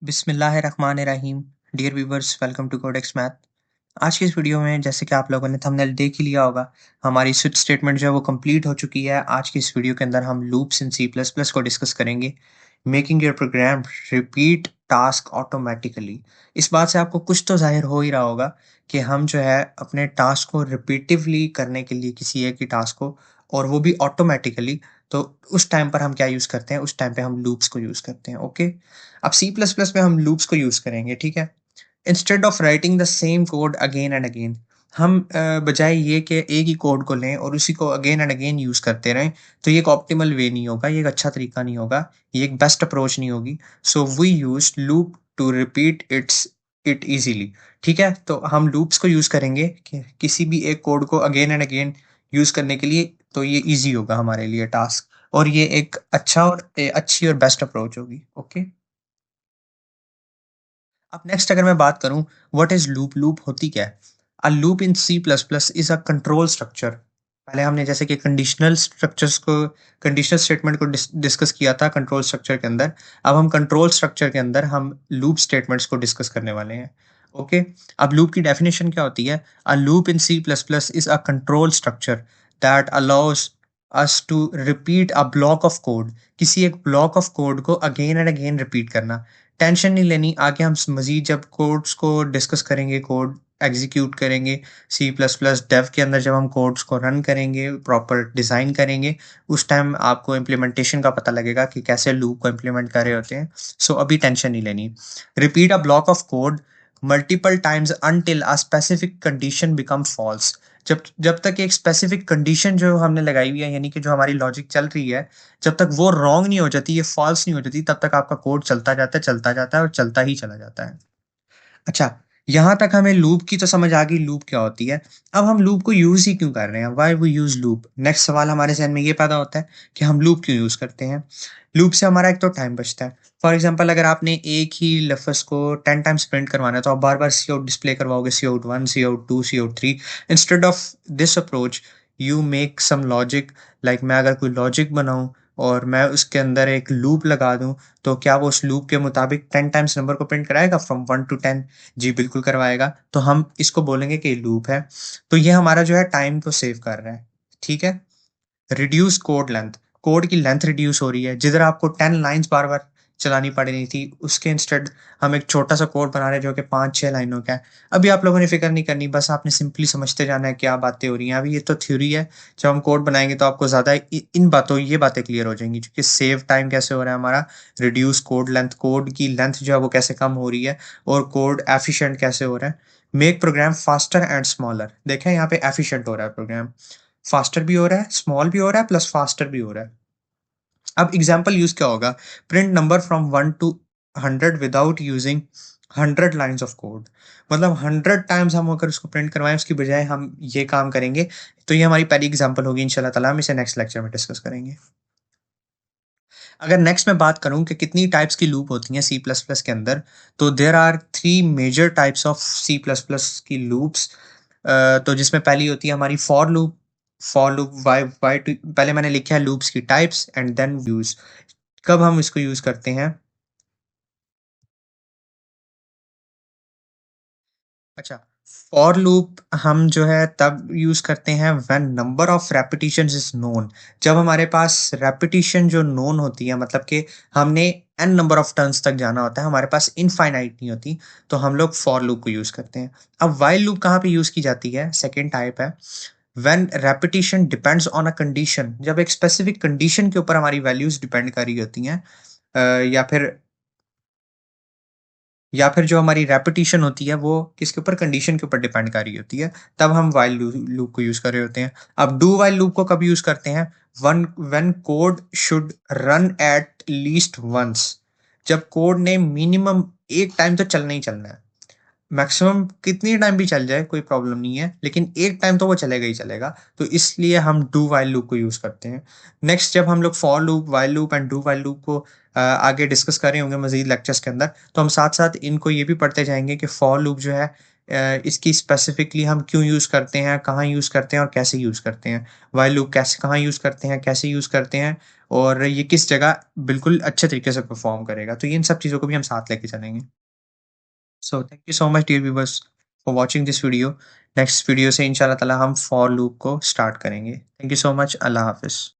बिस्मिल्लाहिर्रहमानिर्रहीम। Dear viewers, welcome to Codex Math. आज की इस वीडियो में जैसे कि आप लोगों ने थंबनेल देख ही लिया होगा, हमारी स्विच स्टेटमेंट जो है वो कंप्लीट हो चुकी है। आज की इस वीडियो के अंदर हम loops in C plus plus को डिस्कस करेंगे। Making your program repeat task automatically. इस बात से आपको कुछ तो जाहिर हो ही रहा होगा कि हम जो है अपने टास्क को रिपीटिवली करने के लिए किसी एक ही टास्क को, और वो भी ऑटोमेटिकली, तो उस टाइम पर हम क्या यूज़ करते हैं? उस टाइम पे हम लूप्स को यूज़ करते हैं। ओके, अब सी प्लस प्लस में हम लूप्स को यूज़ करेंगे, ठीक है? Instead of writing the same code again and again, हम बजाय ये कि एक ही कोड को लें और उसी को अगेन एंड अगेन यूज़ करते रहें, तो ये एक ऑप्टिमल वे नहीं होगा, ये एक अच्छा तरीका नहीं होगा, ये एक बेस्ट अप्रोच नहीं होगी। So we use loop to repeat it easily. ठीक है, तो हम लूप्स को यूज़ करेंगे कि किसी भी एक कोड को अगेन एंड अगेन यूज़ करने के लिए, तो ये ईजी होगा हमारे लिए टास्क, और ये एक अच्छा और अच्छी और बेस्ट अप्रोच होगी। ओके, अब नेक्स्ट अगर मैं बात करूं, व्हाट इज लूप? लूप होती क्या है? A loop in C plus plus is a control structure. पहले हमने जैसे कि कंडीशनल स्टेटमेंट को डिस्कस किया था कंट्रोल स्ट्रक्चर के अंदर। अब हम कंट्रोल स्ट्रक्चर के अंदर हम लूप स्टेटमेंट्स को डिस्कस करने वाले हैं। ओके, अब लूप की डेफिनेशन क्या होती है? A loop in C plus plus is a control structure that allows us to repeat a block of code. किसी एक ब्लॉक ऑफ कोड को अगेन एंड अगेन रिपीट करना। टेंशन नहीं लेनी, आगे हम मज़ीद जब कोड्स को डिस्कस करेंगे, कोड एग्जीक्यूट करेंगे, सी प्लस प्लस डेव के अंदर जब हम कोड्स को रन करेंगे, प्रॉपर डिज़ाइन करेंगे, उस टाइम आपको इम्प्लीमेंटेशन का पता लगेगा कि कैसे लूप को इम्प्लीमेंट कर रहे होते हैं। सो अभी टेंशन नहीं लेनी। Repeat a block of code multiple times until a specific condition become false. जब जब तक एक स्पेसिफिक कंडीशन जो हमने लगाई हुई है, यानी कि जो हमारी लॉजिक चल रही है, जब तक वो रॉन्ग नहीं हो जाती, ये फॉल्स नहीं हो जाती, तब तक आपका कोड चलता जाता है और चलता ही चला जाता है। अच्छा, यहाँ तक हमें लूप की तो समझ आ गई, लूप क्या होती है। अब हम लूप को यूज़ ही क्यों कर रहे हैं? Why we use loop? Next सवाल हमारे ज़हन में ये पैदा होता है कि हम लूप क्यों यूज़ करते हैं? लूप से हमारा एक तो टाइम बचता है। फॉर एग्ज़ाम्पल, अगर आपने एक ही लफ्ज़ को 10 टाइम्स प्रिंट करवाना है, तो आप बार-बार काउट डिस्प्ले करवाओगे, cout 1, cout 2, cout 3। Instead of this approach, you make some logic, like मैं अगर कोई लॉजिक बनाऊँ और मैं उसके अंदर एक लूप लगा दूँ, तो क्या वो उस लूप के मुताबिक 10 टाइम्स नंबर को प्रिंट कराएगा फ्रॉम 1 टू 10? जी, बिल्कुल करवाएगा। तो हम इसको बोलेंगे कि लूप है। तो ये हमारा जो है टाइम को सेव कर रहा है। ठीक है? रिड्यूस कोड लेंथ, कोड की लेंथ रिड्यूस हो रही है। जिधर आपको 10 लाइन्स बार-बार चलानी पड़ रही थी, उसके इंस्टेड हम एक छोटा-सा कोड बना रहे हैं जो कि 5-6 लाइनों का है। अभी आप लोगों ने फ़िक्र नहीं करनी, बस आपने सिंपली समझते जाना है क्या बातें हो रही हैं। अभी ये तो थ्योरी है, जब हम कोड बनाएँगे तो आपको ज़्यादा ये बातें क्लियर हो जाएँगी कि सेव टाइम कैसे हो रहा है हमारा, रिड्यूस कोड लेंथ, कोड की लेंथ जो है वो कैसे कम हो रही है, और कोड एफिशिएंट कैसे हो रहा है। Make program faster and smaller. देखें यहाँ पे एफिशिएंट हो रहा है प्रोग्राम। फास्टर भी हो रहा है, स्मॉल भी हो रहा है, प्लस फास्टर भी हो रहा है। अब एग्जांपल यूज़ क्या होगा? Print number from 1 to 100 without using 100 lines of code. मतलब 100 टाइम्स हम अगर उसको प्रिंट करवाएँ, उसकी बजाय हम ये काम करेंगे, तो ये हमारी पहली एग्जांपल होगी। इंशाल्लाह ताला हम इसे नेक्स्ट लेक्चर में डिस्कस करेंगे। अगर नेक्स्ट मैं बात करूँ कि कितनी टाइप्स की लूप होती हैं सी प्लस प्लस के अंदर, तो there are 3 major types of C plus plus की लूप्स। तो जिसमें पहली होती है हमारी फॉर लूप। फॉर लूप वाई वाई टू, पहले मैंने लिखा है लूप्स की टाइप्स एंड देन यूज़। कब हम इसको यूज़ करते हैं? अच्छा, फॉर लूप हम जो है तब यूज़ करते हैं when number of repetitions is known. जब हमारे पास रेपिटिशन जो नोन होती है, मतलब कि हमने एन नंबर ऑफ टर्न्स तक जाना होता है, हमारे पास इनफाइनाइट नहीं होती, तो हम लोग फॉर लूप को यूज़ करते हैं। अब व्हाइल लूप कहाँ पे यूज़ की जाती है? सेकंड टाइप है when repetition depends on a condition. जब एक स्पेसिफिक कंडीशन के ऊपर हमारी वैल्यूज़ डिपेंड कर रही होती हैं, या फिर जो हमारी रेपिटिशन होती है वो किसके ऊपर? कंडीशन के ऊपर डिपेंड कर रही होती है, तब हम व्हाइल लूप को यूज़ कर रहे होते हैं। अब डू व्हाइल लूप को कब यूज़ करते हैं? One when code should run at least once. जब कोड ने मिनिमम एक टाइम तो चलना ही चलना है। मैक्सिमम कितनी टाइम भी चल जाए कोई प्रॉब्लम नहीं है, लेकिन एक टाइम तो वो चलेगा ही चलेगा। तो इसलिए हम डू व्हाइल लूप को यूज़ करते हैं। नेक्स्ट, जब हम लोग for loop, while loop and do while loop को आगे डिस्कस कर रहे होंगे मज़ीद लेक्चर्स के अंदर, तो हम साथ-साथ इनको ये भी पढ़ते जाएँगे कि फॉर लूप जो है इसकी स्पेसिफिकली हम क्यों यूज़ करते हैं, कहाँ यूज़ करते हैं और कैसे यूज़ करते हैं। व्हाइल लूप कैसे कहाँ यूज़ करते हैं, कैसे यूज़ करते हैं और ये किस जगह बिल्कुल अच्छे तरीके से परफ़ॉर्म करेगा। तो इन सब चीज़ों को भी हम साथ लेके चलेंगे। So thank you so much dear viewers for watching this video. Next video से इंशाल्लाह ताला हम फॉर लूप को स्टार्ट करेंगे। Thank you so much. अल्लाह हाफ़िज़।